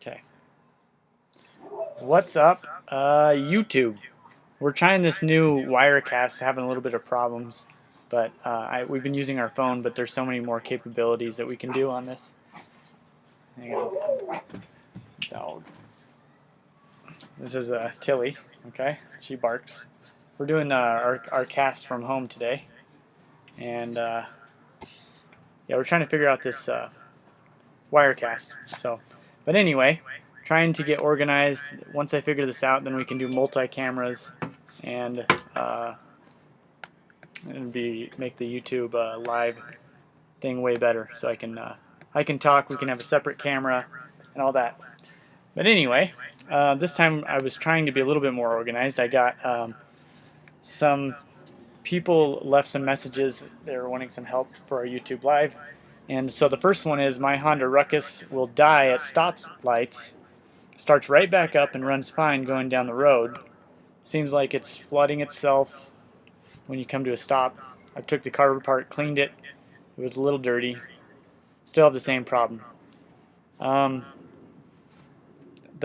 Okay. What's up, YouTube? We're trying this new Wirecast, having a little bit of problems, but we've been using our phone, but there's so many more capabilities that we can do on this. Hang on. Dog. This is Tilly, okay? She barks. We're doing our cast from home today, and yeah, we're trying to figure out this Wirecast. But anyway, trying to get organized. Once I figure this out, then we can do multi-cameras and make the YouTube live thing way better. So I can talk. We can have a separate camera and all that. But anyway, this time I was trying to be a little bit more organized. I got some people left some messages. They were wanting some help for our YouTube live. And so the first one is, my Honda Ruckus will die at stoplights, starts right back up and runs fine going down the road. Seems like it's flooding itself when you come to a stop. I took the car apart, cleaned it. It was a little dirty. Still have the same problem. The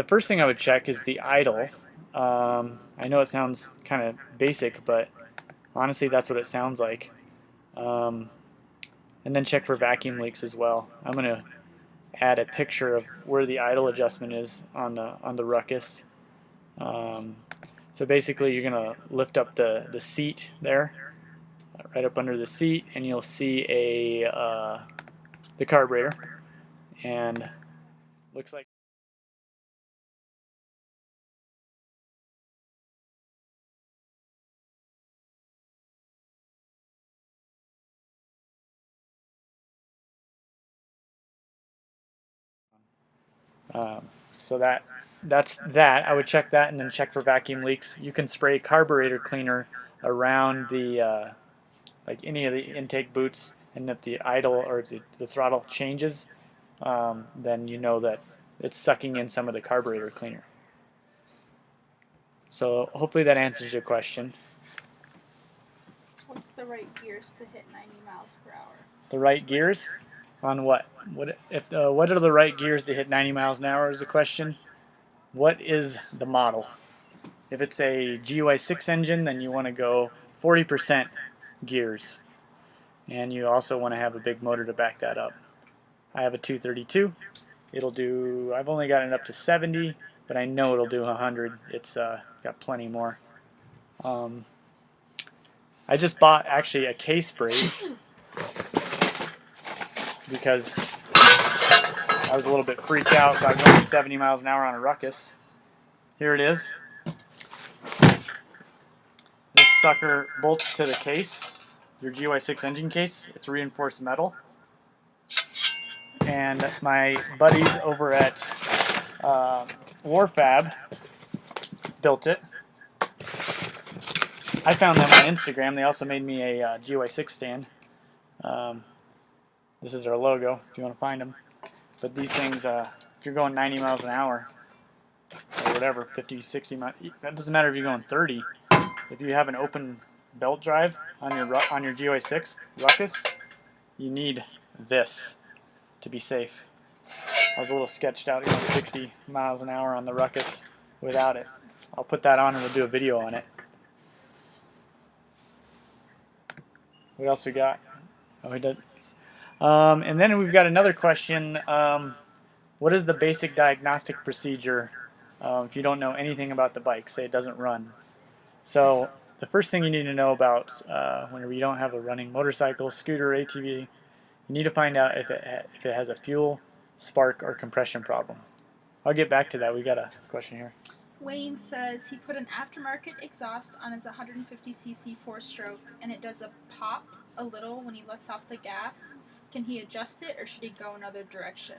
first thing I would check is the idle. I know it sounds kind of basic, but honestly that's what it sounds like. And then check for vacuum leaks as well. I'm going to add a picture of where the idle adjustment is on the Ruckus. So basically you're going to lift up the seat there, right up under the seat, and you'll see the carburetor, and looks like so that's that. I would check that and then check for vacuum leaks. You can spray carburetor cleaner around the like any of the intake boots, and if the idle or the throttle changes, then you know that it's sucking in some of the carburetor cleaner. So hopefully that answers your question. What's the right gears to hit 90 miles per hour? The right gears? On what? What are the right gears to hit 90 miles an hour is the question. What is the model? If it's a GUI 6 engine, then you want to go 40% gears. And you also want to have a big motor to back that up. I have a 232. It'll do, I've only got it up to 70, but I know it'll do 100. It's got plenty more. I just bought actually a case brace because I was a little bit freaked out about going 70 miles an hour on a Ruckus. Here it is. This sucker bolts to the case, your GUI 6 engine case. It's reinforced metal. And my buddies over at Warfab built it. I found them on Instagram. They also made me a GUI 6 stand. This is their logo if you want to find them. But these things, if you're going 90 miles an hour, or whatever, 50, 60 miles, that doesn't matter if you're going 30. If you have an open belt drive on your GUI 6 Ruckus, you need this to be safe. I was a little sketched out going 60 miles an hour on the Ruckus without it. I'll put that on and we'll do a video on it. What else we got? Oh, we did. And then we've got another question. What is the basic diagnostic procedure if you don't know anything about the bike, say it doesn't run? So the first thing you need to know about whenever you don't have a running motorcycle, scooter, ATV, you need to find out if it has a fuel, spark, or compression problem. I'll get back to that. We got a question here. Wayne says he put an aftermarket exhaust on his 150cc 4-stroke, and it does a pop a little when he lets off the gas. Can he adjust it, or should he go another direction?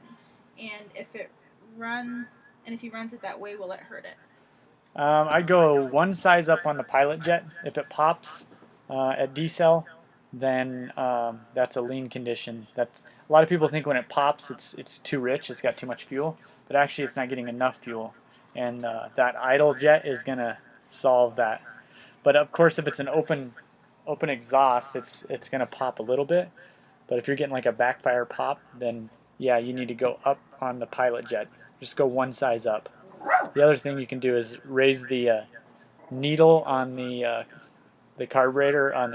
And if he runs it that way, will it hurt it? I'd go one size up on the Pilot Jet. If it pops at decel, then that's a lean condition. A lot of people think when it pops, it's too rich. It's got too much fuel, but actually it's not getting enough fuel. And that idle jet is going to solve that. But of course, if it's an open exhaust, it's going to pop a little bit. But if you're getting like a backfire pop, then yeah, you need to go up on the Pilot Jet. just go one size up. The other thing you can do is raise the needle on the carburetor on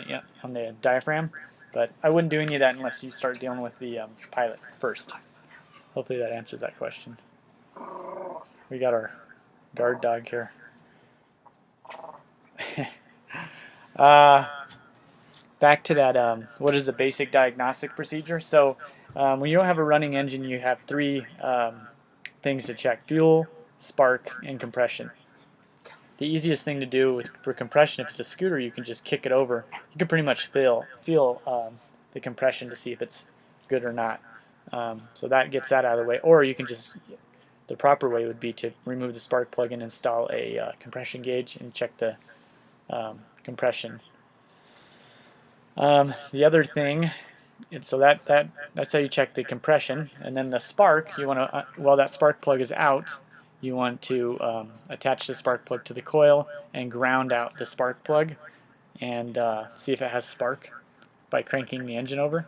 the diaphragm, but I wouldn't do any of that unless you start dealing with the pilot first. Hopefully that answers that question. We got our guard dog here. Back to that, what is the basic diagnostic procedure? So when you don't have a running engine, you have three things to check: fuel, spark, and compression. The easiest thing to do for compression, if it's a scooter, you can just kick it over. You can pretty much feel the compression to see if it's good or not. So that gets that out of the way. Or you can just, the proper way would be to remove the spark plug and install a compression gauge and check the compression. The other thing, so that's how you check the compression. And then the spark, you want to, while that spark plug is out, you want to attach the spark plug to the coil and ground out the spark plug and see if it has spark by cranking the engine over.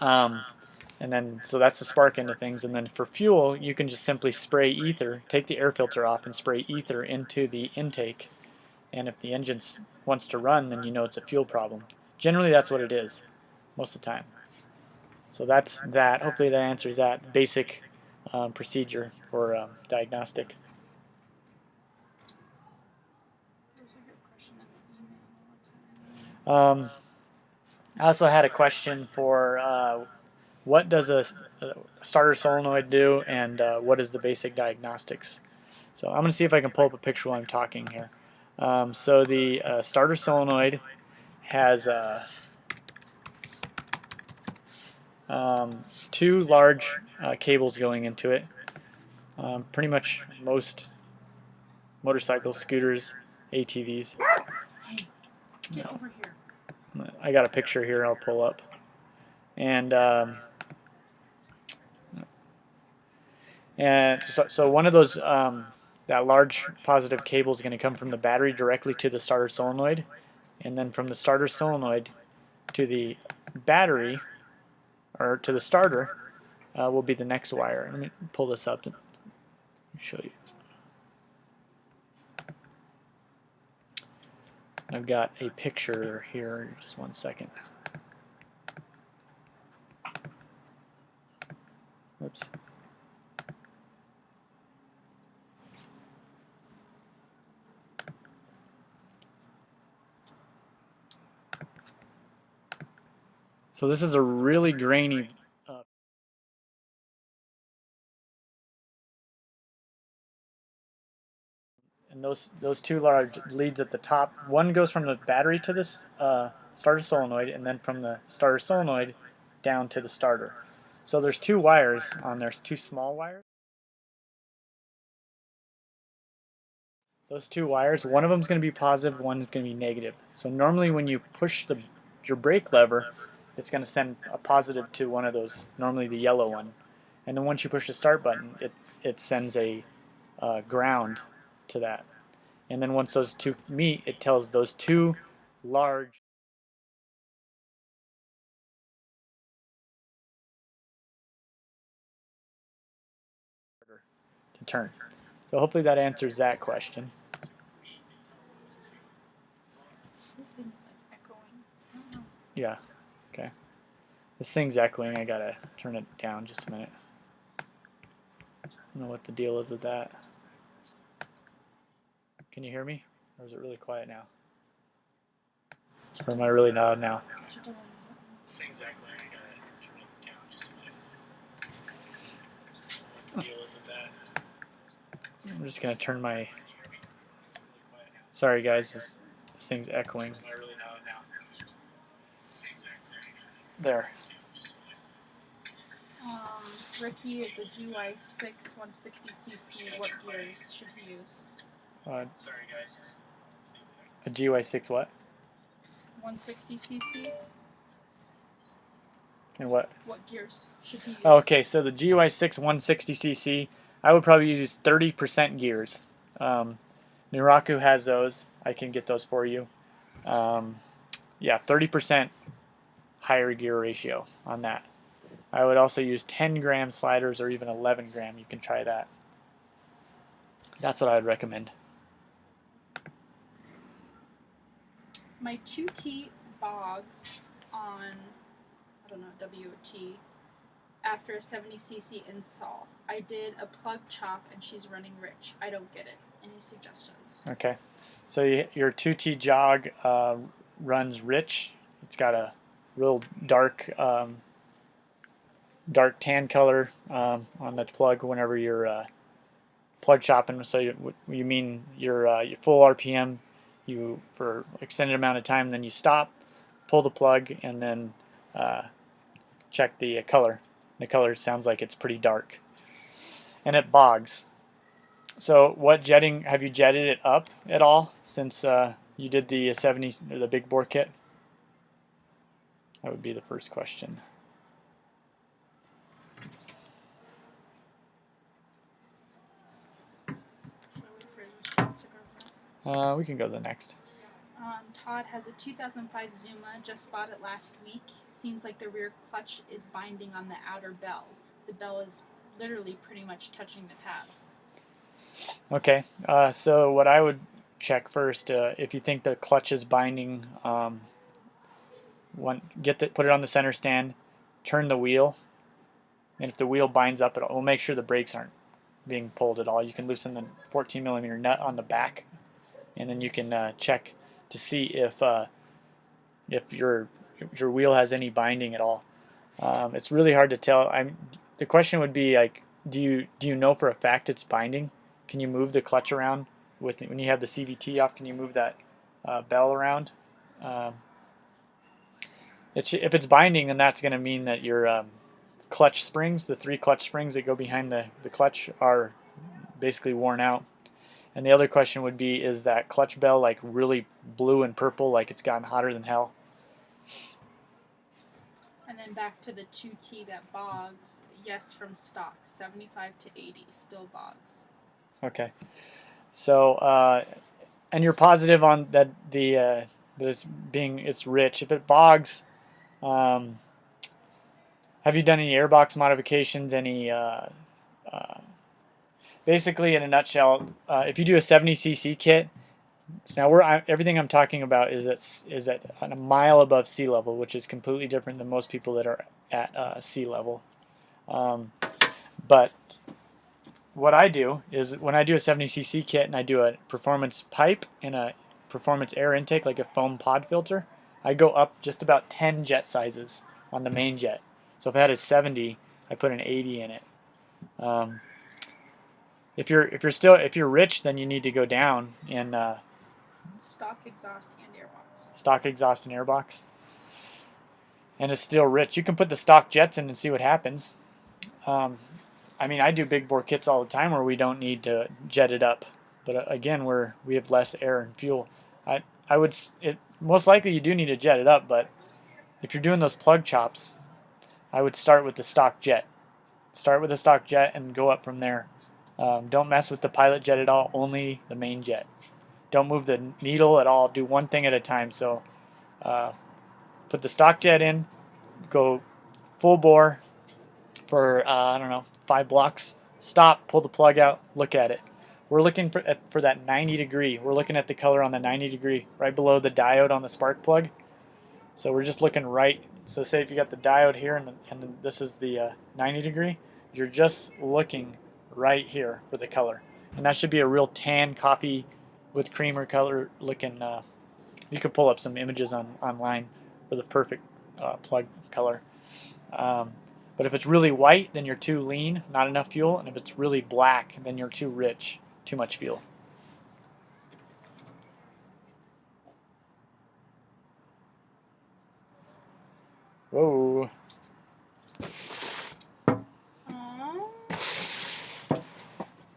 And then, so that's the spark end of things. And then for fuel, you can just simply spray ether, take the air filter off and spray ether into the intake. And if the engine wants to run, then you know it's a fuel problem. Generally, that's what it is, most of the time. So that's that. Hopefully that answers that basic procedure for diagnostic. I also had a question for what does a starter solenoid do, and what is the basic diagnostics? So I'm going to see if I can pull up a picture while I'm talking here. So the starter solenoid has two large cables going into it. Pretty much most motorcycles, scooters, ATVs. Hey, get over here. I got a picture here I'll pull up. And so one of those, that large positive cable is going to come from the battery directly to the starter solenoid, and then from the starter solenoid to the battery, or to the starter, will be the next wire. Let me pull this up and show you. I've got a picture here, just one second. Oops. So this is a really grainy and those two large leads at the top, one goes from the battery to this starter solenoid, and then from the starter solenoid down to the starter. So there's two wires on there, two small wires. Those two wires, one of them is going to be positive, one is going to be negative. So normally when you push your brake lever, it's going to send a positive to one of those, normally the yellow one. And then once you push the start button, it sends a ground to that. And then once those two meet, it tells those two large to turn. So hopefully that answers that question. Yeah, okay. This thing's echoing. I gotta turn it down just a minute. I don't know what the deal is with that. Can you hear me? Or is it really quiet now? Or am I really loud now? This thing's echoing. I gotta turn it down just a minute. What the deal is with that? I'm just gonna turn my... Sorry guys, this thing's echoing. Am I really loud now? There. Ricky is a GY6 160cc. What gears should he use? Sorry guys. A GY6 what? 160cc. And what? What gears should he use? Okay, so the GY6 160cc, I would probably use 30% gears. Monaco has those. I can get those for you. Yeah, 30% higher gear ratio on that. I would also use 10-gram sliders or even 11-gram. You can try that. That's what I would recommend. My 2T bogs on, I don't know, WOT, after a 70cc install. I did a plug chop and she's running rich. I don't get it. Any suggestions? Okay. So your 2T jog runs rich. It's got a real dark dark tan color on the plug whenever you're plug chopping. So you mean your full RPM, you for extended amount of time, then you stop, pull the plug, and then check the color. The color sounds like it's pretty dark, and it bogs. So what jetting, have you jetted it up at all since you did the 70 or the big bore kit? That would be the first question. We can go to the next. Todd has a 2005 Zuma, just bought it last week. Seems like the rear clutch is binding on the outer bell. The bell is literally pretty much touching the pads. Okay, so what I would check first, if you think the clutch is binding, put it on the center stand, turn the wheel, and if the wheel binds up, we'll make sure the brakes aren't being pulled at all. You can loosen the 14mm nut on the back, and then you can check to see if your wheel has any binding at all. It's really hard to tell. The question would be like, do you know for a fact it's binding? Can you move the clutch around when you have the CVT off? Can you move that bell around? If it's binding, then that's going to mean that your clutch springs, the 3 clutch springs that go behind the clutch, are basically worn out. And the other question would be, is that clutch bell like really blue and purple, like it's gotten hotter than hell? And then back to the 2T that bogs. Yes, from stock, 75 to 80, still bogs. Okay. So, and you're positive on that that it's rich. If it bogs, have you done any airbox modifications? Any basically, in a nutshell, if you do a 70cc kit, now everything I'm talking about is at a mile above sea level, which is completely different than most people that are at sea level. But what I do is when I do a 70cc kit and I do a performance pipe and a performance air intake, like a foam pod filter, I go up just about 10 jet sizes on the main jet. So if I had a 70, I put an 80 in it. If you're rich, then you need to go down and stock exhaust and airbox. Stock exhaust and airbox. And it's still rich. You can put the stock jets in and see what happens. I mean, I do big bore kits all the time where we don't need to jet it up, but again, we have less air and fuel. Most likely you do need to jet it up, but if you're doing those plug chops, I would start with the stock jet. Start with the stock jet and go up from there. Don't mess with the pilot jet at all, only the main jet. Don't move the needle at all. Do one thing at a time. So put the stock jet in, go full bore for, I don't know, 5 blocks. Stop, pull the plug out, look at it. We're looking for that 90 degree. We're looking at the color on the 90 degree, right below the diode on the spark plug. So we're just looking right. So say if you got the diode here and this is the 90 degree, you're just looking right here for the color. And that should be a real tan coffee with creamer color looking. You could pull up some images online for the perfect plug color. But if it's really white, then you're too lean, not enough fuel. And if it's really black, then you're too rich, too much fuel. Whoa.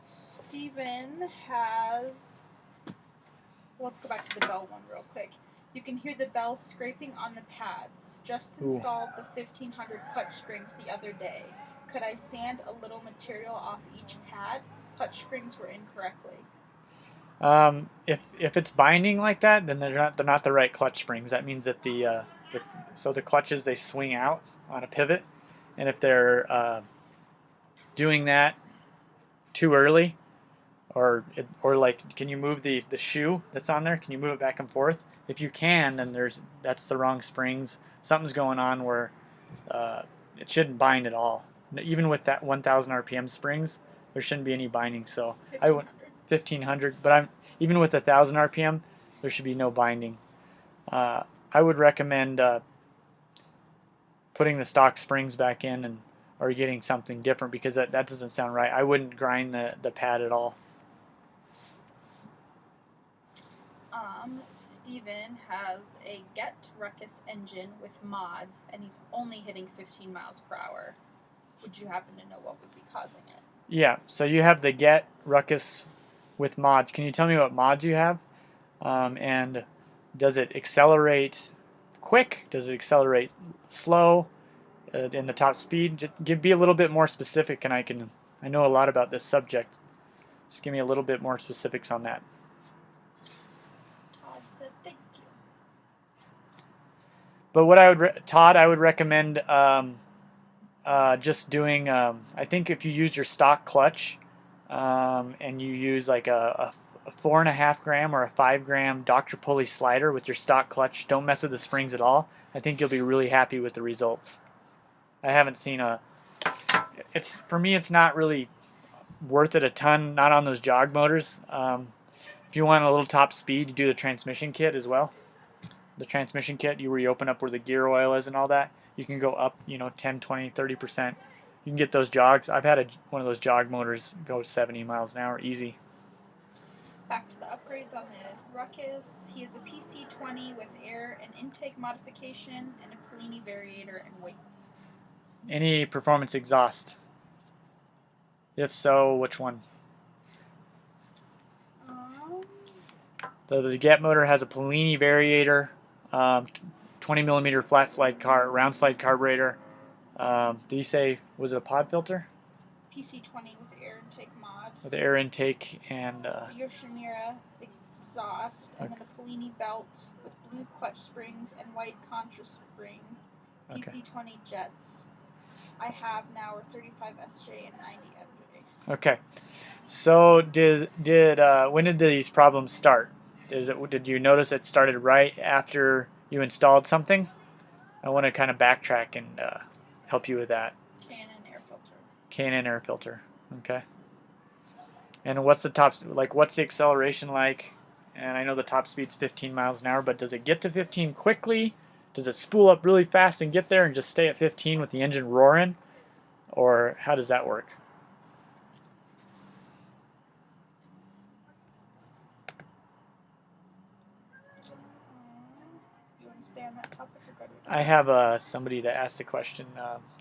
Steven has... Let's go back to the bell one real quick. You can hear the bell scraping on the pads. Just installed the 1500 clutch springs the other day. Could I sand a little material off each pad? Clutch springs were incorrectly. If it's binding like that, then they're not the right clutch springs. That means that the clutches, they swing out on a pivot, and if they're doing that too early, or like, can you move the shoe that's on there? Can you move it back and forth? If you can, then that's the wrong springs. Something's going on where it shouldn't bind at all. Even with that 1,000 RPM springs, there shouldn't be any binding. So 1,500, but even with 1,000 RPM, there should be no binding. I would recommend putting the stock springs back in or getting something different, because that doesn't sound right. I wouldn't grind the pad at all. Steven has a Get Ruckus engine with mods, and he's only hitting 15 miles per hour. Would you happen to know what would be causing it? Yeah, so you have the Get Ruckus with mods. Can you tell me what mods you have? And does it accelerate quick? Does it accelerate slow? In the top speed? Be a little bit more specific, and I know a lot about this subject. Just give me a little bit more specifics on that. Todd said thank you. But what I would recommend just doing, I think if you use your stock clutch and you use like a 4.5 gram or a 5 gram Dr. Pulley slider with your stock clutch, don't mess with the springs at all, I think you'll be really happy with the results. I haven't seen for me, it's not really worth it a ton, not on those jog motors. If you want a little top speed, you do the transmission kit as well. The transmission kit, where you open up where the gear oil is and all that, you can go up, 10, 20, 30%. You can get those jogs. I've had one of those jog motors go 70 miles an hour easy. Back to the upgrades on the Ruckus. He has a PC20 with air and intake modification and a Polini variator and weights. Any performance exhaust? If so, which one? So the Get motor has a Polini variator, 20 millimeter flat slide round slide carburetor. Did you say, was it a pod filter? PC20 with air intake mod. With air intake and Yoshimura exhaust, and then a Polini belt with blue clutch springs and white contra spring. PC20 jets. I have now are 35 SJ and 90 MJ. Okay. So when did these problems start? Did you notice it started right after you installed something? I want to kind of backtrack and help you with that. K&N air filter. K&N air filter. Okay. And what's the acceleration like? And I know the top speed's 15 miles an hour, but does it get to 15 quickly? Does it spool up really fast and get there and just stay at 15 with the engine roaring? Or how does that work? You want to stay on that topic or go to I have somebody that asked a question.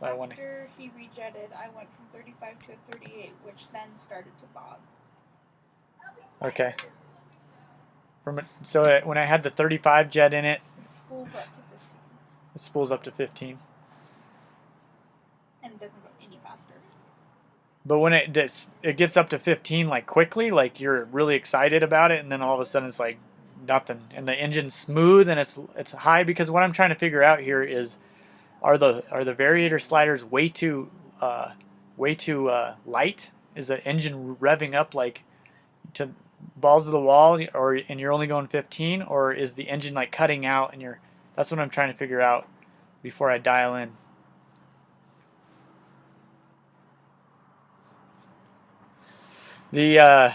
After he rejetted, I went from 35 to a 38, which then started to bog. Okay. So when I had the 35 jet in it, It spools up to 15. it spools up to 15. And it doesn't go any faster. But when it gets up to 15 like quickly, like you're really excited about it, and then all of a sudden it's like nothing, and the engine's smooth and it's high. Because what I'm trying to figure out here is, are the variator sliders way too light? Is the engine revving up like to balls to the wall, and you're only going 15, or is the engine like cutting out and that's what I'm trying to figure out before I dial in. The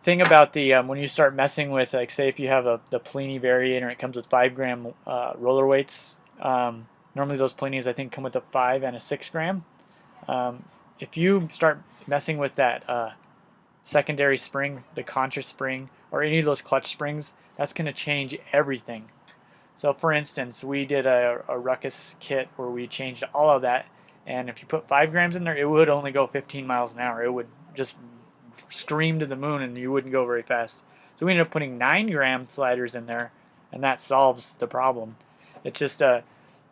thing about the when you start messing with, like, say if you have the Polini variator and it comes with 5 gram roller weights, normally those Polinis I think come with a 5 and a 6 gram. If you start messing with that secondary spring, the contra spring, or any of those clutch springs, that's going to change everything. So for instance, we did a Ruckus kit where we changed all of that, and if you put 5 grams in there, it would only go 15 miles an hour. It would just scream to the moon and you wouldn't go very fast. So we ended up putting 9 gram sliders in there, and that solves the problem. It's just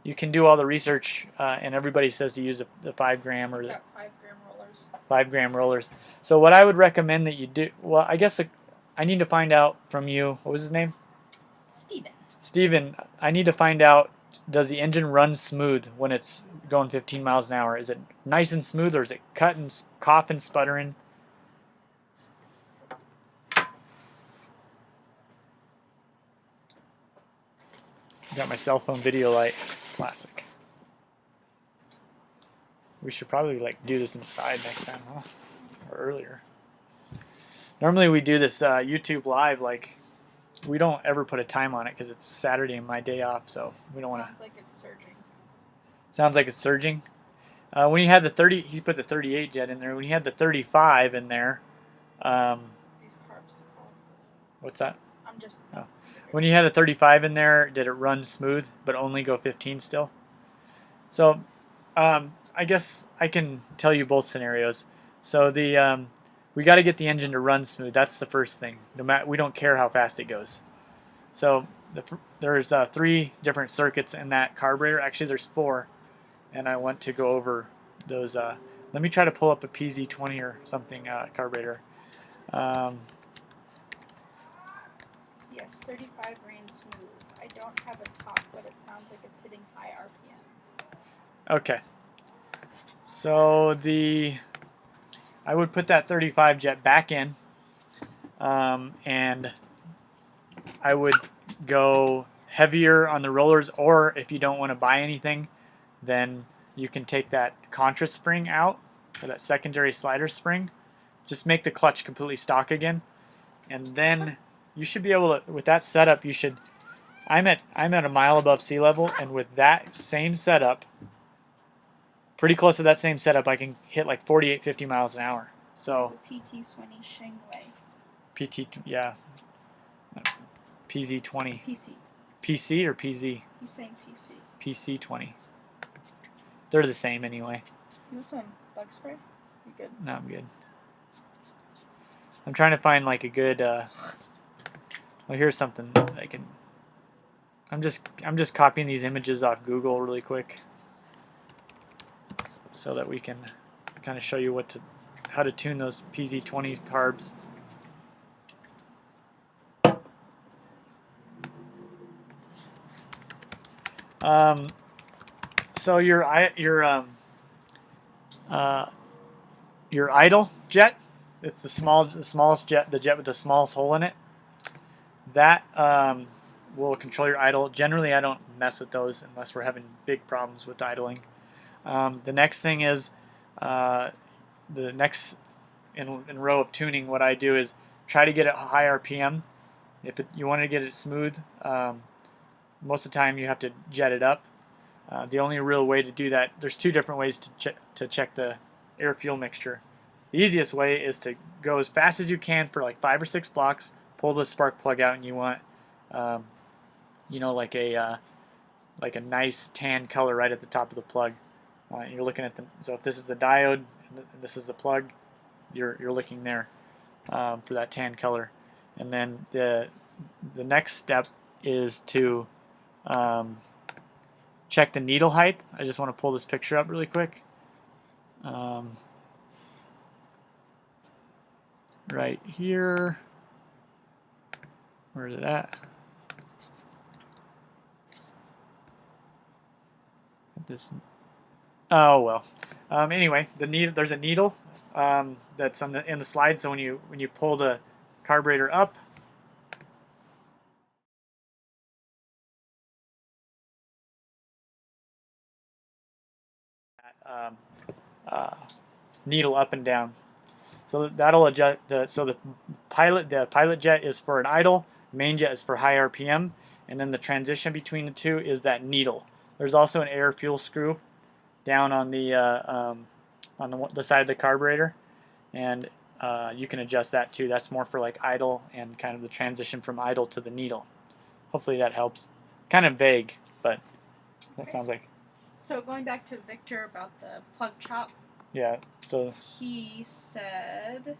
you can do all the research, and everybody says to use the 5 gram or the 5 gram rollers. 5 gram rollers. So what I would recommend that you do, well, I guess I need to find out from you, what was his name? Steven. Steven, I need to find out, does the engine run smooth when it's going 15 miles an hour? Is it nice and smooth, or is it cut and coughing, sputtering? Got my cell phone video light, classic. We should probably like do this inside next time, huh? Or earlier. Normally we do this YouTube live, like we don't ever put a time on it because it's Saturday and my day off, so we don't want to. Sounds like it's surging. Sounds like it's surging. When you had the 30, he put the 38 jet in there. When you had the 35 in there, These carbs called. what's that? I'm just. Oh. When you had a 35 in there, did it run smooth but only go 15 still? So I guess I can tell you both scenarios. So the we got to get the engine to run smooth. That's the first thing. No matter, we don't care how fast it goes. So there's 3 different circuits in that carburetor. Actually, there's 4, and I want to go over those. Let me try to pull up a PZ20 or something carburetor. Yes, 35 ran smooth. I don't have a top, but it sounds like it's hitting high RPMs. Okay. So I would put that 35 jet back in, and I would go heavier on the rollers, or if you don't want to buy anything, then you can take that contra spring out, or that secondary slider spring. Just make the clutch completely stock again, and then you should be able to, with that setup, you should, I'm at a mile above sea level, and with that same setup, pretty close to that same setup, I can hit like 48, 50 miles an hour. So it's a PT Swinney Shingway. PT, yeah. PZ20. PC. PC or PZ? He's saying PC. PC20. They're the same anyway. You want some bug spray? You good? No, I'm good. I'm trying to find like a good. Well, here's something I can. I'm just copying these images off Google really quick, so that we can kind of show you how to tune those PZ20 carbs. So your idle jet, it's the smallest jet, the jet with the smallest hole in it. That will control your idle. Generally, I don't mess with those unless we're having big problems with idling. The next thing is the next in row of tuning. What I do is try to get it high RPM. If you want to get it smooth, most of the time you have to jet it up. The only real way to do that, there's 2 different ways to check the air-fuel mixture. The easiest way is to go as fast as you can for like 5 or 6 blocks, pull the spark plug out, and you want, you know, like a nice tan color right at the top of the plug. You're looking at so if this is the diode and this is the plug, you're looking there for that tan color. And then the next step is to check the needle height. I just want to pull this picture up really quick. Right here. Where is it at? This. Oh well. Anyway, there's a needle that's in the slide. So when you pull the carburetor up, needle up and down. So that'll adjust. The pilot jet is for an idle. Main jet is for high RPM, and then the transition between the 2 is that needle. There's also an air fuel screw down on the side of the carburetor, and you can adjust that too. That's more for like idle and kind of the transition from idle to the needle. Hopefully that helps. Kind of vague, but that sounds like. So going back to Victor about the plug chop. Yeah. So he said,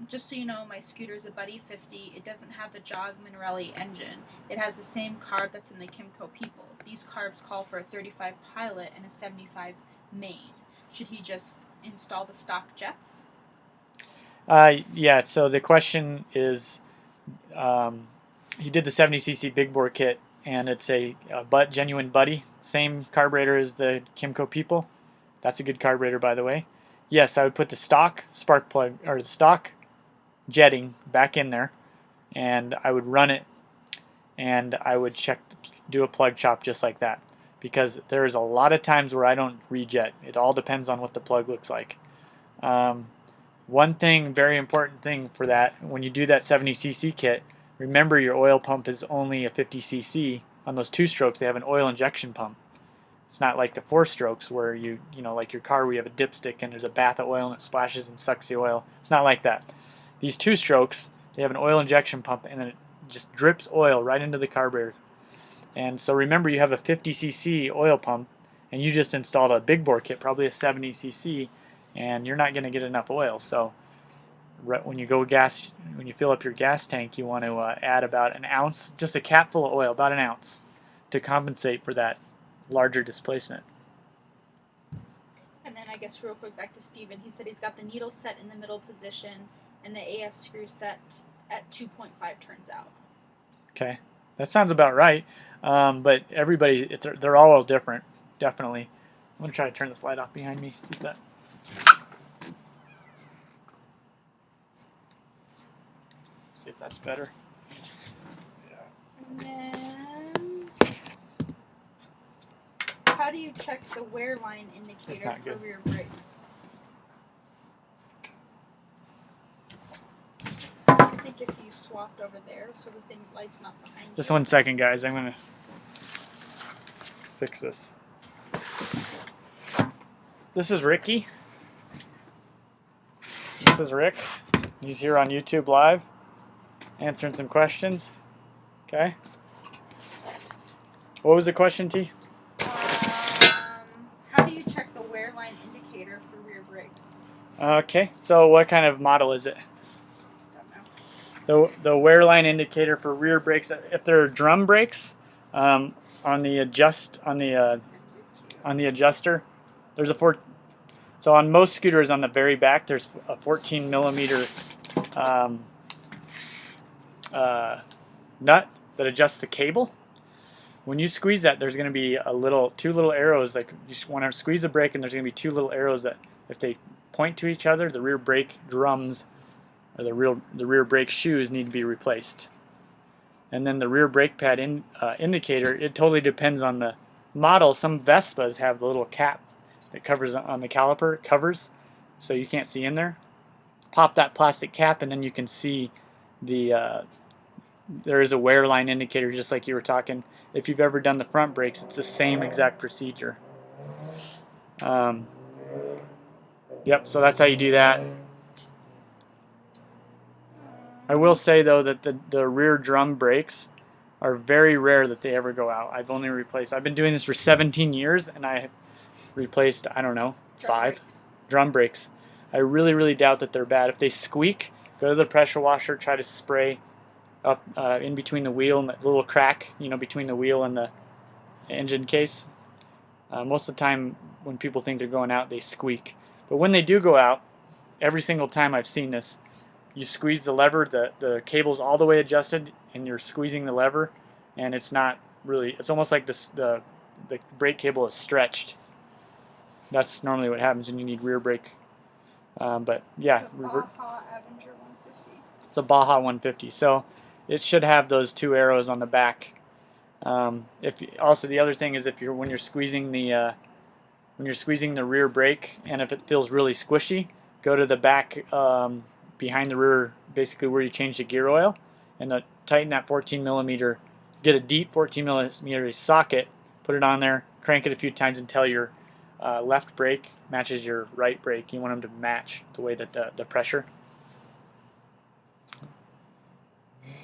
just so you know, my scooter's a Buddy 50. It doesn't have the Jog Minarelli engine. It has the same carb that's in the Kimco People. These carbs call for a 35 Pilot and a 75 Main. Should he just install the stock jets? Yeah. So the question is, he did the 70cc big bore kit and it's a genuine Buddy, same carburetor as the Kimco People. That's a good carburetor, by the way. Yes, I would put the stock spark plug or the stock jetting back in there, and I would run it, and I would do a plug chop just like that, because there's a lot of times where I don't rejet. It all depends on what the plug looks like. One thing, very important thing for that, when you do that 70cc kit, remember your oil pump is only a 50cc. On those 2 strokes, they have an oil injection pump. It's not like the 4 strokes where you know, like your car, where you have a dipstick and there's a bath of oil and it splashes and sucks the oil. It's not like that. These 2 strokes, they have an oil injection pump, and then it just drips oil right into the carburetor. And so remember, you have a 50cc oil pump, and you just installed a big bore kit, probably a 70cc, and you're not going to get enough oil. So when you fill up your gas tank, you want to add about an ounce, just a cap full of oil, about an ounce, to compensate for that larger displacement. And then I guess real quick back to Steven. He said he's got the needle set in the middle position and the AF screw set at 2.5 turns out. Okay, that sounds about right. But everybody, they're all different, definitely. I'm going to try to turn this light off behind me. Keep that. See if that's better. And then, how do you check the wear line indicator for rear brakes? I think if you swapped over there so the thing light's not behind you. Just 1 second, guys. I'm going to fix this. This is Ricky. This is Rick. He's here on YouTube Live, answering some questions. Okay. What was the question, T? How do you check the wear line indicator for rear brakes? Okay. So what kind of model is it? Don't know. The wear line indicator for rear brakes, if they're drum brakes, on the adjuster, there's a so on most scooters on the very back, there's a 14 millimeter nut that adjusts the cable. When you squeeze that, there's going to be two little arrows. Like, you just want to squeeze the brake, and there's going to be 2 little arrows that, if they point to each other, the rear brake drums or the rear brake shoes need to be replaced. And then the rear brake pad indicator, it totally depends on the model. Some Vespas have the little cap that covers on the caliper, covers, so you can't see in there. Pop that plastic cap, and then you can see there is a wear line indicator, just like you were talking. If you've ever done the front brakes, it's the same exact procedure. Yep, so that's how you do that. I will say, though, that the rear drum brakes are very rare that they ever go out. I've been doing this for 17 years, and I have replaced, I don't know, 5 drum brakes. I really, really doubt that they're bad. If they squeak, go to the pressure washer, try to spray up in between the wheel and that little crack, between the wheel and the engine case. Most of the time, when people think they're going out, they squeak. But when they do go out, every single time I've seen this, you squeeze the lever, the cable's all the way adjusted, and you're squeezing the lever, and it's not really, it's almost like the brake cable is stretched. That's normally what happens when you need rear brake. But yeah, it's a Baja Avenger 150. It's a Baja 150, so it should have those 2 arrows on the back. Also, the other thing is, when you're squeezing the rear brake, and if it feels really squishy, go to the back behind the rear, basically where you change the gear oil, and tighten that 14 millimeter. Get a deep 14 millimeter socket, put it on there, crank it a few times until your left brake matches your right brake. You want them to match the way that the pressure.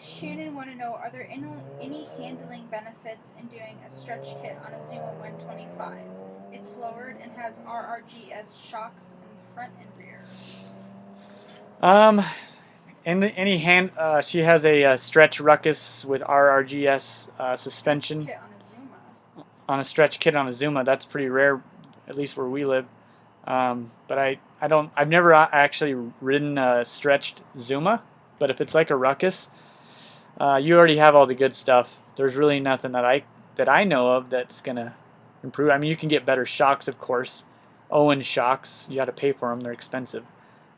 Shannon want to know, are there any handling benefits in doing a stretch kit on a Zuma 125? It's lowered and has RRGS shocks in the front and rear. She has a stretch Ruckus with RRGS suspension. Kit on a Zuma. On a stretch kit on a Zuma, that's pretty rare, at least where we live. But I've never actually ridden a stretched Zuma. But if it's like a Ruckus, You already have all the good stuff. There's really nothing that I know of that's gonna improve. I mean, you can get better shocks, of course. Owen shocks, you got to pay for them. They're expensive,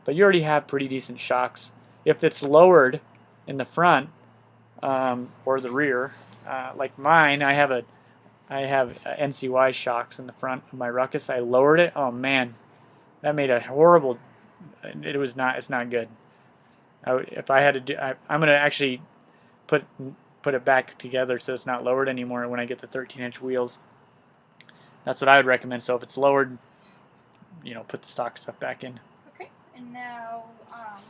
but you already have pretty decent shocks. If it's lowered in the front or the rear, like mine, I have NCY shocks in the front of my Ruckus. I lowered it. Oh man, that made a horrible. It's not good. If I had to do, I'm gonna actually put it back together so it's not lowered anymore when I get the 13-inch wheels. That's what I would recommend. So if it's lowered, put the stock stuff back in. Okay, and now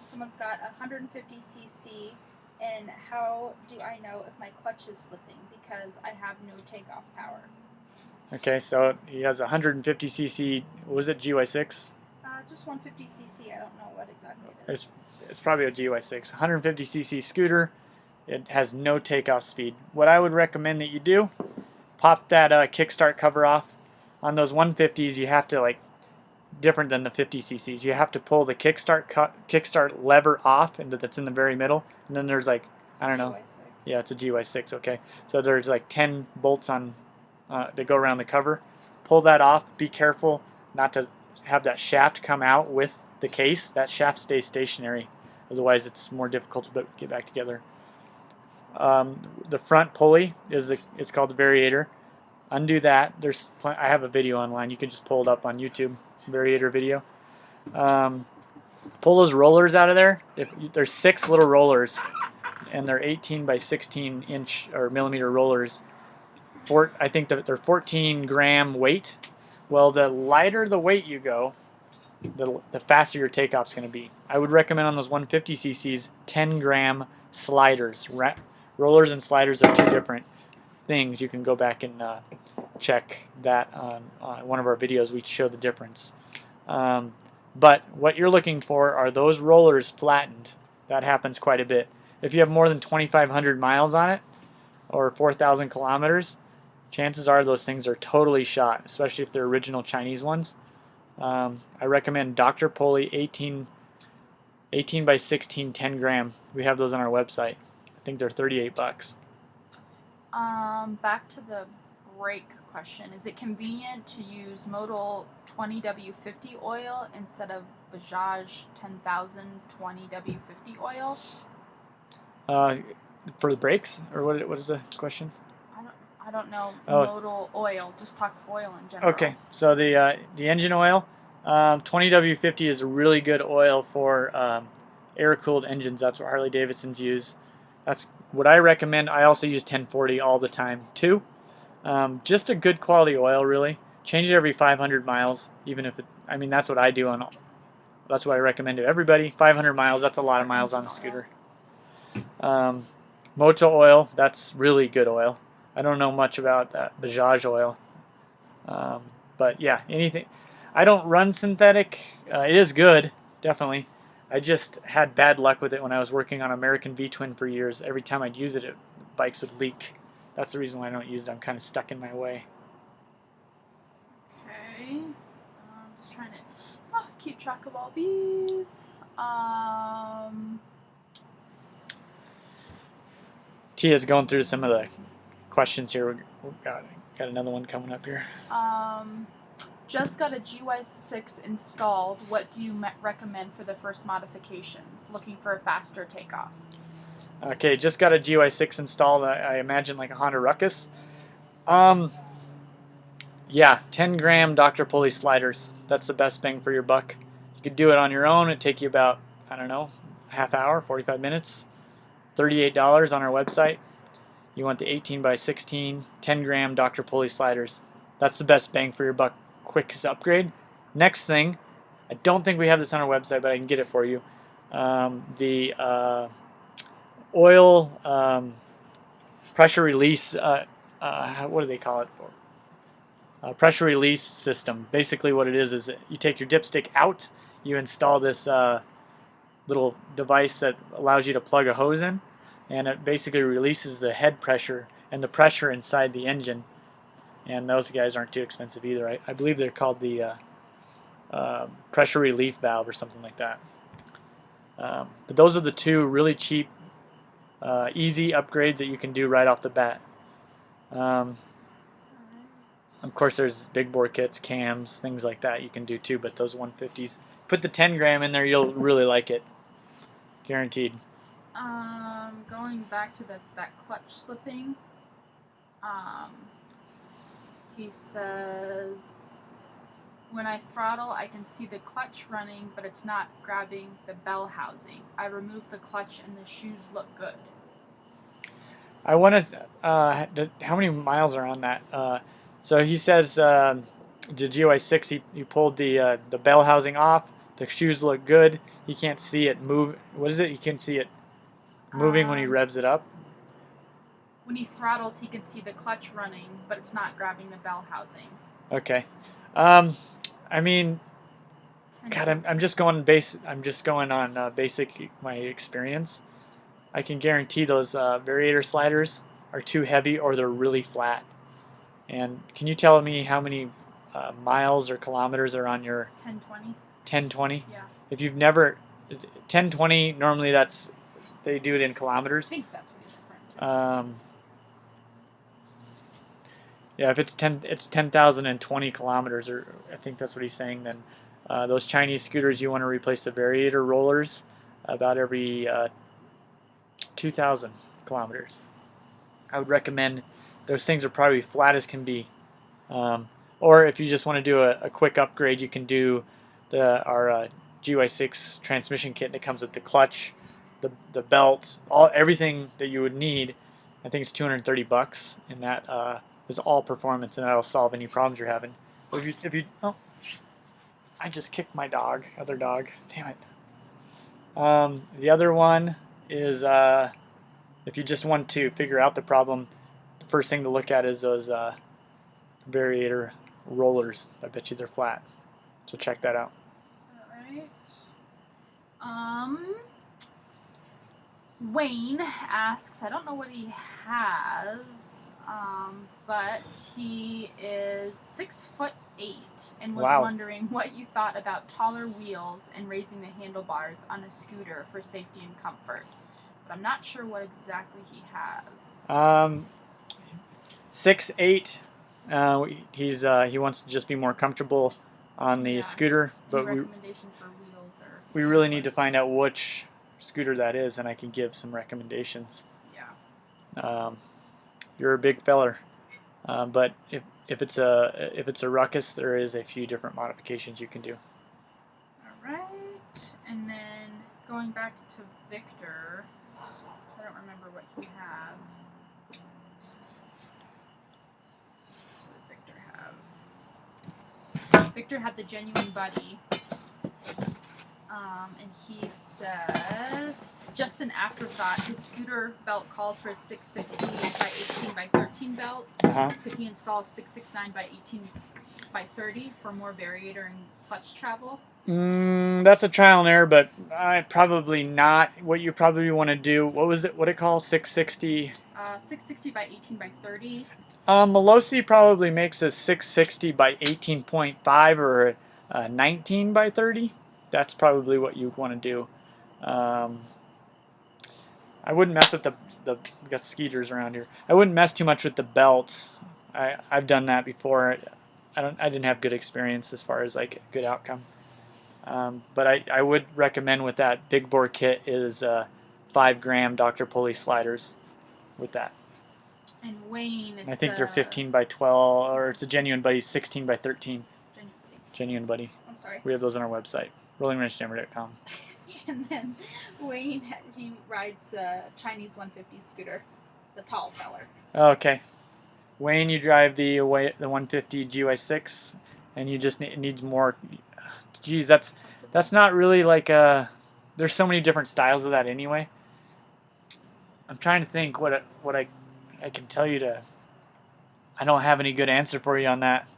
someone's got 150cc, and how do I know if my clutch is slipping because I have no takeoff power? Okay, so he has 150cc. What was it, GY6? Just 150cc. I don't know what exactly it is. It's probably a GY6. 150cc scooter. It has no takeoff speed. What I would recommend that you do, pop that kickstart cover off. On those 150s, you have to, different than the 50cc's, you have to pull the kickstart lever off, and that's in the very middle. And then there's I don't know. GY6. Yeah, it's a GY6. Okay, so there's 10 bolts on that go around the cover. Pull that off. Be careful not to have that shaft come out with the case. That shaft stays stationary, otherwise it's more difficult to get back together. The front pulley it's called the variator. Undo that. I have a video online. You can just pull it up on YouTube. Variator video. Pull those rollers out of there. There's 6 little rollers, and they're 18 by 16 inch or millimeter rollers. I think they're 14 gram weight. Well, the lighter the weight you go, the faster your takeoff's going to be. I would recommend on those 150cc's 10 gram sliders. Rollers and sliders are 2 different things. You can go back and check that on one of our videos. We show the difference. But what you're looking for are those rollers flattened. That happens quite a bit. If you have more than 2,500 miles on it or 4,000 kilometers, chances are those things are totally shot, especially if they're original Chinese ones. I recommend Dr. Pulley 18 by 16 10 gram. We have those on our website. I think they're $38. Back to the brake question. Is it convenient to use Modal 20W50 oil instead of Bajaj 10,000 20W50 oil? For the brakes, or what is the question? I don't know. Modal oil. Just talk oil in general. Okay, so the engine oil, 20W50 is a really good oil for air-cooled engines. That's what Harley Davidsons use. That's what I recommend. I also use 1040 all the time too. Just a good quality oil, really. Change it every 500 miles, even if that's what I do that's what I recommend to everybody. 500 miles, that's a lot of miles on a scooter. Moto oil, that's really good oil. I don't know much about that Bajaj oil. But yeah, anything. I don't run synthetic. It is good, definitely. I just had bad luck with it when I was working on American V-twin for years. Every time I'd use it, bikes would leak. That's the reason why I don't use it. I'm kind of stuck in my way. Okay. Just trying to keep track of all these. Tia's going through some of the questions here. We've got another one coming up here. Just got a GY6 installed. What do you recommend for the first modifications? Looking for a faster takeoff. Okay, just got a GY6 installed. I imagine like a Honda Ruckus. Yeah, 10 gram Dr. Pulley sliders. That's the best bang for your buck. You could do it on your own. It'd take you about, I don't know, half hour, 45 minutes. $38 on our website. You want the 18 by 16, 10 gram Dr. Pulley sliders. That's the best bang for your buck. Quickest upgrade. Next thing, I don't think we have this on our website, but I can get it for you. The oil pressure release, what do they call it for? Pressure release system. Basically what it is you take your dipstick out, you install this little device that allows you to plug a hose in, and it basically releases the head pressure and the pressure inside the engine. And those guys aren't too expensive either. I believe they're called the pressure relief valve or something like that. But those are the 2 really cheap easy upgrades that you can do right off the bat. Of course, there's big bore kits, cams, things like that you can do too, but those 150s, put the 10 gram in there, you'll really like it. Guaranteed. Going back to that clutch slipping, he says, when I throttle, I can see the clutch running, but it's not grabbing the bell housing. I removed the clutch and the shoes look good. I want to, how many miles are on that? So he says, the GOI 6, he pulled the bell housing off. The shoes look good. He can't see it move. What is it? He can see it moving when he revs it up. When he throttles, he can see the clutch running, but it's not grabbing the bell housing. Okay. I mean, God, I'm just going on basic my experience. I can guarantee those variator sliders are too heavy or they're really flat. And can you tell me how many miles or kilometers are on your 1020? 1020? Yeah. If you've never 1020, normally they do it in kilometers. I think that's what he's referring to. Yeah, if it's 10,020 kilometers, or I think that's what he's saying. Then those Chinese scooters, you want to replace the variator rollers about every 2,000 kilometers. I would recommend those things are probably flat as can be. Or if you just want to do a quick upgrade, you can do our GY 6 transmission kit, and it comes with the clutch, the belt, everything that you would need. I think it's $230, and that is all performance, and that'll solve any problems you're having. But if you oh, I just kicked my other dog. Damn it. The other one is if you just want to figure out the problem, the first thing to look at is those variator rollers. I bet you they're flat. So check that out. Alright. Wayne asks, I don't know what he has, but he is 6'8" and was wondering what you thought about taller wheels and raising the handlebars on a scooter for safety and comfort. But I'm not sure what exactly he has. 6'8". He wants to just be more comfortable on the scooter, but recommendation for wheels we really need to find out which scooter that is, and I can give some recommendations. Yeah. You're a big feller, but if it's a Ruckus, there is a few different modifications you can do. All right, and then going back to Victor, I don't remember what he had. What did Victor have? Victor had the Genuine Buddy. And he said, just an afterthought, his scooter belt calls for a 660 by 18 by 13 belt. Could he install a 669 by 18 by 30 for more variator and clutch travel? That's a trial and error, but probably not. What you probably want to do, what it called? 660? 660 by 18 by 30. Melosi probably makes a 660 by 18.5 or a 19 by 30. That's probably what you want to do. I wouldn't mess with we got skeeters around here. I wouldn't mess too much with the belts. I've done that before. I didn't have good experience as far as like good outcome. But I would recommend with that big bore kit is 5 gram Dr. Pulley sliders with that. And Wayne, I think they're 15 by 12, or it's a Genuine Buddy 16 by 13. Genuine Buddy. I'm sorry. We have those on our website, rollingwrenchdenver.com. And then Wayne, he rides a Chinese 150 scooter, the tall feller. Okay. Wayne, you drive the 150 GY 6, and you just needs more. Geez, that's not really like a. There's so many different styles of that anyway. I'm trying to think what I can tell you to. I don't have any good answer for you on that.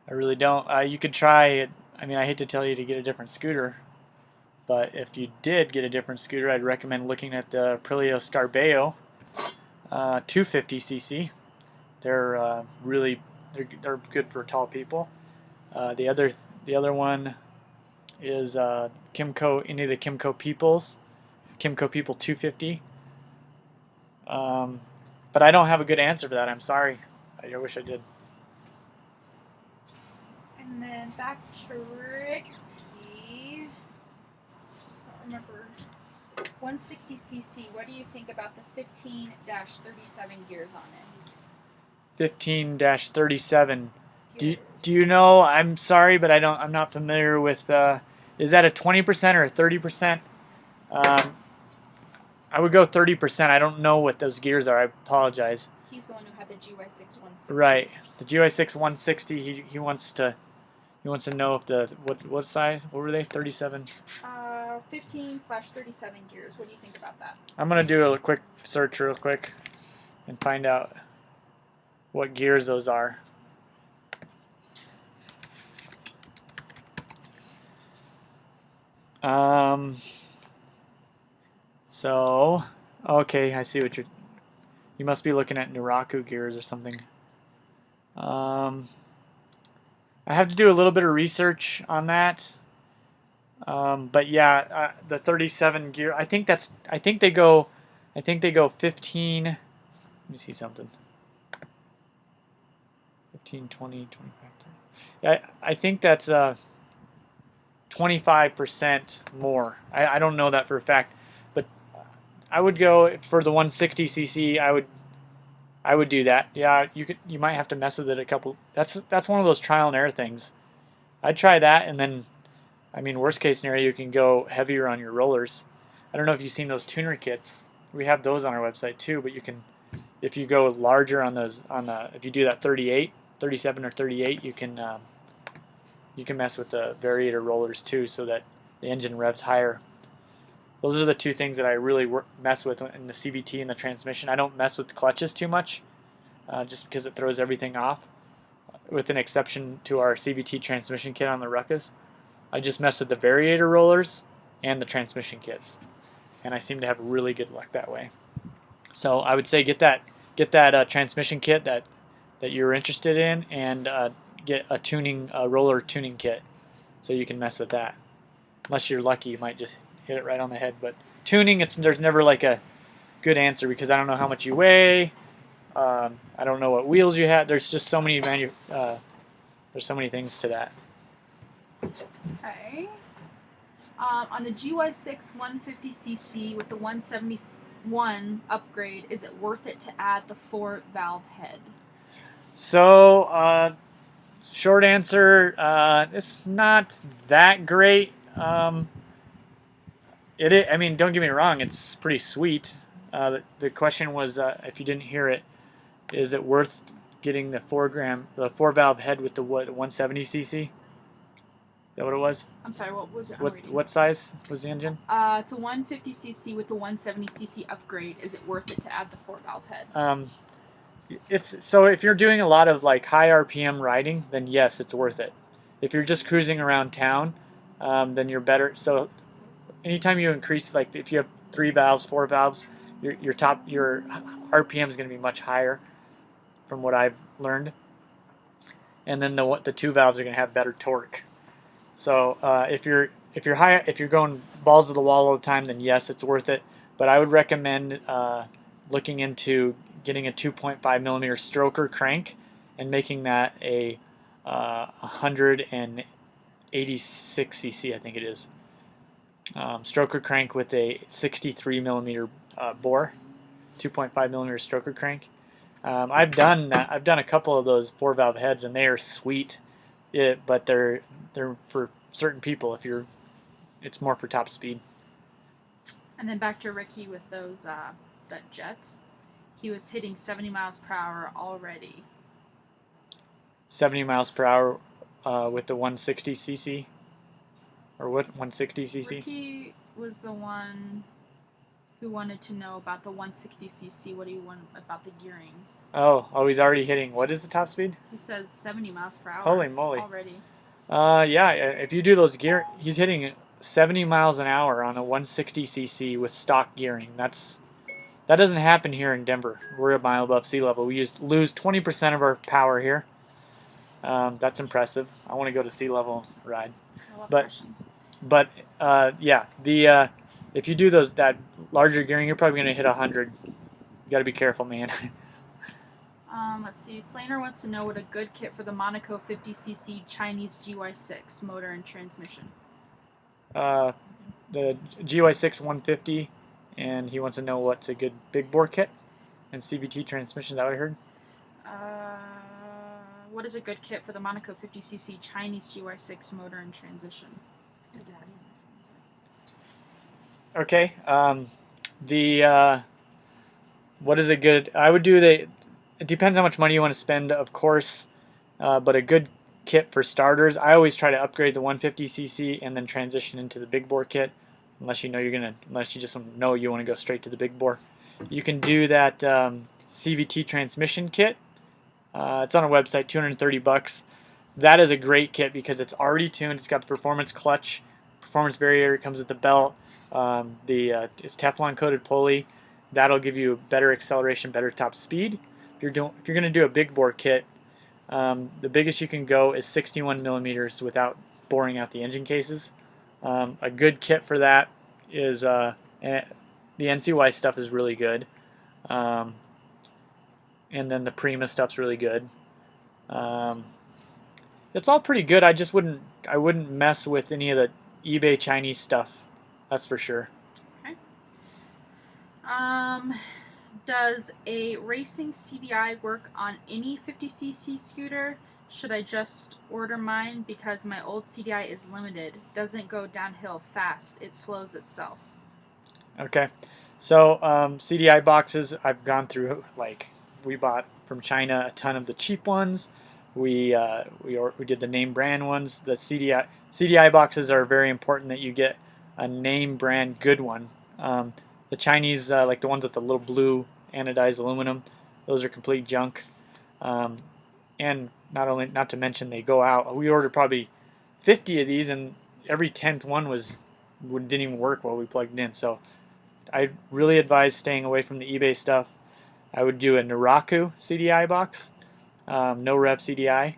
I really don't. You could try it. I mean, I hate to tell you to get a different scooter, but if you did get a different scooter, I'd recommend looking at the Aprilia Starbeo 250cc. They're they're good for tall people. The other one is Kimco, any of the Kimco Peoples, Kimco People 250. But I don't have a good answer for that. I'm sorry. I wish I did. And then back to Ricky. I don't remember. 160cc. What do you think about the 15-37 gears on it? 15-37. Do you know? I'm sorry, but I'm not familiar with. Is that a 20% or a 30%? I would go 30%. I don't know what those gears are. I apologize. He's the one who had the GY6 160. Right, the GY6 160. He wants to know if the what size? What were they? 37. 15/37 gears. What do you think about that? I'm gonna do a quick search real quick and find out what gears those are. So, okay, I see what you must be looking at Ruckus gears or something. I have to do a little bit of research on that. But yeah, the 37 gear, I think they go 15, let me see something. 15, 20, 25, 30. I think that's 25% more. I don't know that for a fact, but I would go for the 160cc. I would do that. Yeah, you might have to mess with it a couple. That's one of those trial and error things. I'd try that, and then, I mean, worst case scenario, you can go heavier on your rollers. I don't know if you've seen those tuner kits. We have those on our website too, but you can, if you go larger on those, if you do that 37 or 38, you can mess with the variator rollers too, so that the engine revs higher. Those are the two things that I really mess with in the CVT and the transmission. I don't mess with the clutches too much, just because it throws everything off, with an exception to our Cvt Transmission Kit on the Ruckus. I just mess with the variator rollers and the transmission kits, and I seem to have really good luck that way. So I would say get that transmission kit that you're interested in, and get a roller tuning kit, so you can mess with that. Unless you're lucky, you might just hit it right on the head. But tuning, there's never like a good answer, because I don't know how much you weigh. I don't know what wheels you have. There's just so many there's so many things to that. Okay. On the GY6 150cc with the 171 upgrade, is it worth it to add the 4-valve head? So, short answer, it's not that great. I mean, don't get me wrong, it's pretty sweet. The question was, if you didn't hear it, is it worth getting the 4-valve head with the 170cc? Is that what it was? I'm sorry, what was it? What size was the engine? It's a 150cc with the 170cc upgrade. Is it worth it to add the 4-valve head? So if you're doing a lot of like high RPM riding, then yes, it's worth it. If you're just cruising around town, then you're better. So anytime you increase, like if you have 3 valves, 4 valves, your RPM is going to be much higher, from what I've learned. And then the 2 valves are going to have better torque. So if you're going balls to the wall all the time, then yes, it's worth it. But I would recommend looking into getting a 2.5 millimeter stroker crank and making that a 186 cc, I think it is. Stroker crank with a 63 millimeter bore, 2.5 millimeter stroker crank. I've done that. I've done a couple of those 4-valve heads, and they are sweet. But they're for certain people. It's more for top speed. And then back to Ricky with those that jet. He was hitting 70 miles per hour already. 70 miles per hour with the 160cc, or what 160cc? Ricky was the one who wanted to know about the 160cc. What do you want about the gearings? Oh, he's already hitting. What is the top speed? He says 70 miles per hour. Holy moly! Already. Yeah. If you do those he's hitting 70 miles an hour on a 160cc with stock gearing. That doesn't happen here in Denver. We're a mile above sea level. We lose 20% of our power here. That's impressive. I want to go to sea level and ride. But yeah, if you do that larger gearing, you're probably going to hit 100 You got to be careful, man. Let's see. Slainer wants to know what a good kit for the Monaco 50cc Chinese GY6 motor and transmission. The GY6 150, and he wants to know what's a good big bore kit and Cvt transmission. Is that what I heard? What is a good kit for the Monaco 50cc Chinese GY6 motor and transmission? Okay. What is a good? I would do the. It depends how much money you want to spend, of course, but a good kit for starters. I always try to upgrade the 150cc and then transition into the big bore kit, unless you know unless you just know you want to go straight to the big bore. You can do that Cvt Transmission Kit. It's on our website, $230. That is a great kit because it's already tuned. It's got the performance clutch, performance variator. It comes with the belt. It's Teflon coated pulley. That'll give you better acceleration, better top speed. If you're going to do a big bore kit, the biggest you can go is 61 millimeters without boring out the engine cases. A good kit for that is the NCY stuff is really good, and then the Prima stuff's really good. It's all pretty good. I wouldn't mess with any of the eBay Chinese stuff. That's for sure. Okay. Does a racing CDI work on any 50cc scooter? Should I just order mine because my old CDI is limited? Doesn't go downhill fast. It slows itself. Okay. So CDI boxes, I've gone through, like, we bought from China a ton of the cheap ones. We did the name brand ones. The CDI boxes are very important that you get a name brand good one. The Chinese, like the ones with the little blue anodized aluminum, those are complete junk. And not to mention they go out. We ordered probably 50 of these, and every 10th one didn't even work while we plugged it in. So I really advise staying away from the eBay stuff. I would do a Ruckus CDI box, no rev CDI.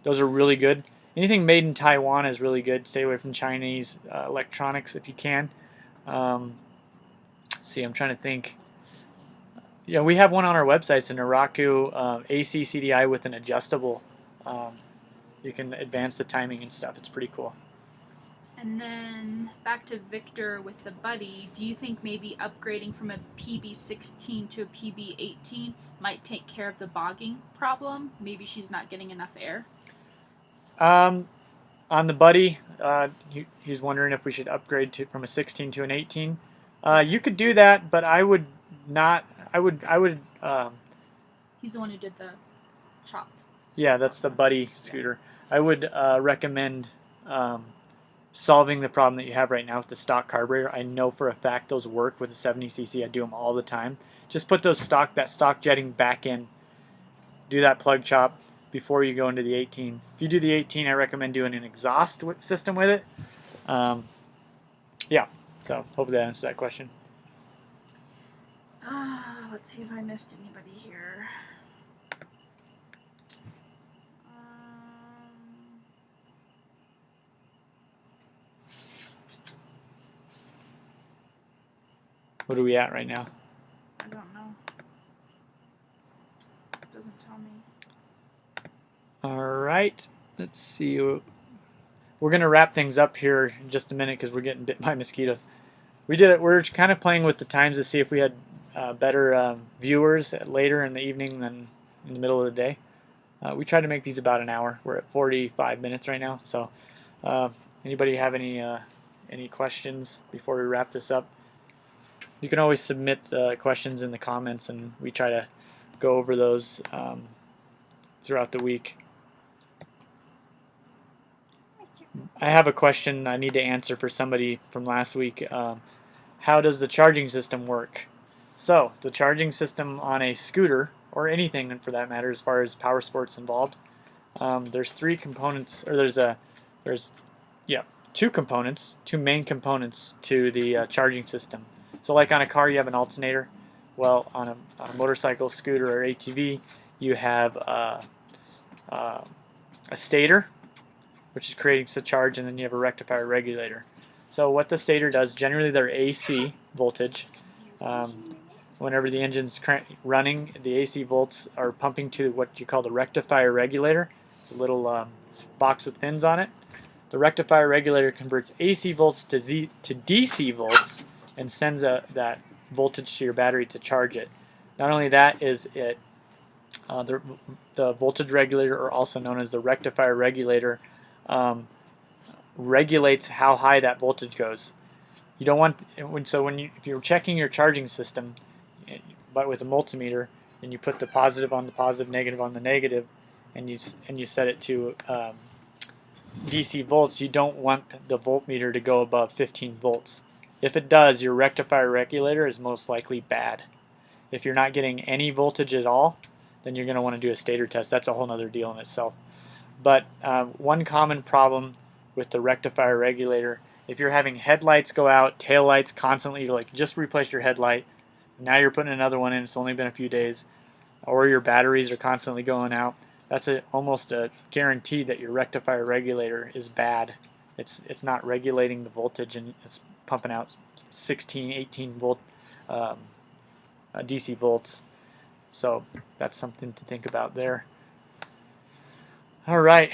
Those are really good. Anything made in Taiwan is really good. Stay away from Chinese electronics if you can. See, I'm trying to think. Yeah, we have one on our website. It's a Monaco AC CDI with an adjustable. You can advance the timing and stuff. It's pretty cool. And then back to Victor with the Buddy. Do you think maybe upgrading from a PB16 to a PB18 might take care of the bogging problem? Maybe she's not getting enough air. On the Buddy, he's wondering if we should upgrade from a 16 to an 18. You could do that, but I would not. I would. He's the one who did the chop. Yeah, that's the Buddy scooter. I would recommend solving the problem that you have right now with the stock carburetor. I know for a fact those work with the 70cc. I do them all the time. Just put that stock jetting back in. Do that plug chop before you go into the 18. If you do the 18, I recommend doing an exhaust system with it. Yeah, so hopefully that answers that question. Let's see if I missed anybody here. What are we at right now? I don't know. It doesn't tell me. All right, let's see. We're going to wrap things up here in just a minute because we're getting bit by mosquitoes. We're kind of playing with the times to see if we had better viewers later in the evening than in the middle of the day. We tried to make these about an hour. We're at 45 minutes right now. So anybody have any questions before we wrap this up? You can always submit questions in the comments, and we try to go over those throughout the week. I have a question I need to answer for somebody from last week. How does the charging system work? So the charging system on a scooter, or anything for that matter, as far as power sports involved, there's three components, or there's two components, two main components to the charging system. So like on a car, you have an alternator. Well, on a motorcycle, scooter, or ATV, you have a stator, which is creating the charge, and then you have a rectifier regulator. So what the stator does, generally they're AC voltage. whenever the engine's running, the AC volts are pumping to what you call the rectifier regulator. It's a little box with fins on it. The rectifier regulator converts AC volts to DC volts and sends that voltage to your battery to charge it. Not only that, the voltage regulator, or also known as the rectifier regulator, regulates how high that voltage goes. You don't want if you're checking your charging system, but with a multimeter, and you put the positive on the positive, negative on the negative, and you set it to DC volts, you don't want the voltmeter to go above 15 volts. If it does, your rectifier regulator is most likely bad. If you're not getting any voltage at all, then you're going to want to do a stator test. That's a whole other deal in itself. But one common problem with the rectifier regulator, if you're having headlights go out, tail lights constantly, like just replace your headlight, now you're putting another one in, it's only been a few days, or your batteries are constantly going out, that's almost a guarantee that your rectifier regulator is bad. It's not regulating the voltage, and it's pumping out 16, 18 volt DC volts. So that's something to think about there. All right.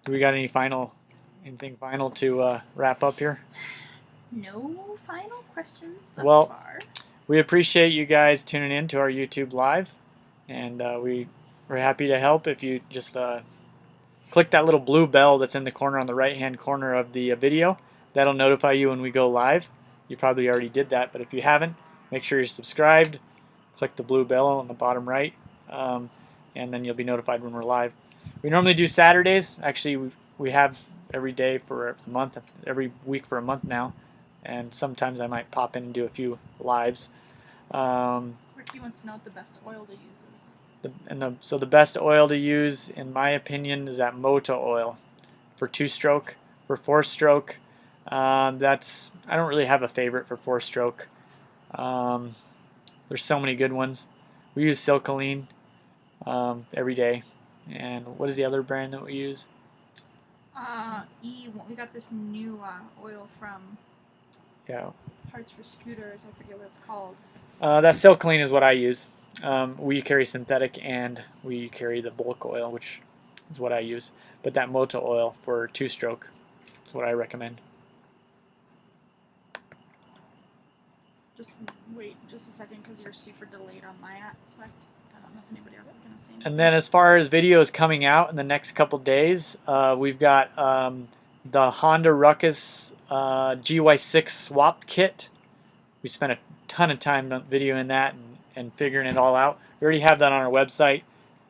Do we got anything final to wrap up here? No final questions thus Well, far. we appreciate you guys tuning in to our YouTube live, and we're happy to help. If you just click that little blue bell that's in the corner on the right hand corner of the video, that'll notify you when we go live. You probably already did that, but if you haven't, make sure you're subscribed. Click the blue bell on the bottom right, and then you'll be notified when we're live. We normally do Saturdays. Actually, we have every day for a month, every week for a month now, and sometimes I might pop in and do a few lives. Ricky wants to know what the best oil to use is. So the best oil to use, in my opinion, is that Moto oil for 2-stroke. For 4-stroke, I don't really have a favorite for 4-stroke. There's so many good ones. We use Silcoline every day. And what is the other brand that we use? We got this new oil from Parts for Scooters. I forget what it's called. That Silcoline is what I use. We carry synthetic, and we carry the bulk oil, which is what I use. But that Moto oil for 2-stroke is what I recommend. Just wait just a second, because you're super delayed on my aspect. I don't know if anybody else is going to say anything. And then as far as videos coming out in the next couple days, we've got the Honda Ruckus GY6 swap kit. We spent a ton of time videoing that and figuring it all out. We already have that on our website,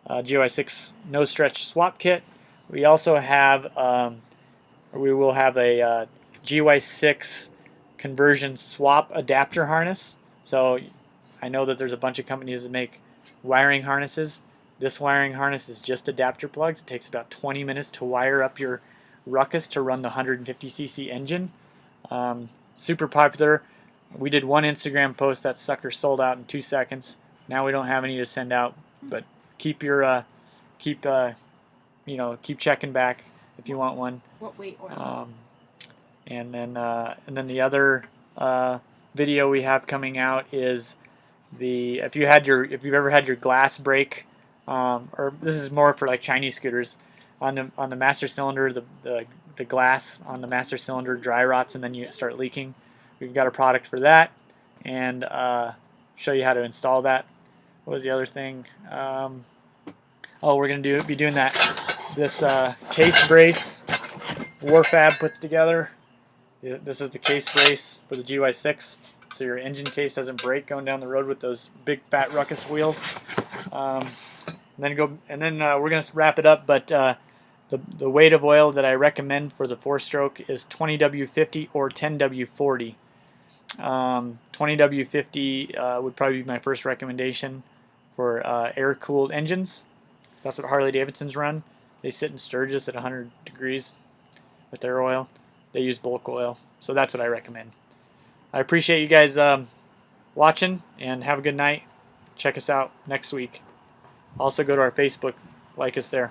GY6 no stretch swap kit. We also have, we will have a GY6 conversion swap adapter harness. So I know that there's a bunch of companies that make wiring harnesses. This wiring harness is just adapter plugs. It takes about 20 minutes to wire up your Ruckus to run the 150cc engine. Super popular. We did one Instagram post, that sucker sold out in 2 seconds. Now we don't have any to send out, but keep checking back if you want one. What weight oil? And then the other video we have coming out is if you've ever had your glass break, or this is more for like Chinese scooters, on the master cylinder, the glass on the master cylinder dry rots and then you start leaking. We've got a product for that, and show you how to install that. What was the other thing? We're gonna be doing this case brace Warfab put together. This is the case brace for the GY6, so your engine case doesn't break going down the road with those big fat Ruckus wheels. Then we're gonna wrap it up. But the weight of oil that I recommend for the 4-stroke is 20W50 or 10W40. 20W50 would probably be my first recommendation for air-cooled engines. That's what Harley Davidsons run. They sit in Sturgis at 100 degrees with their oil. They use bulk oil, so that's what I recommend. I appreciate you guys watching, and have a good night. Check us out next week. Also go to our Facebook, like us there.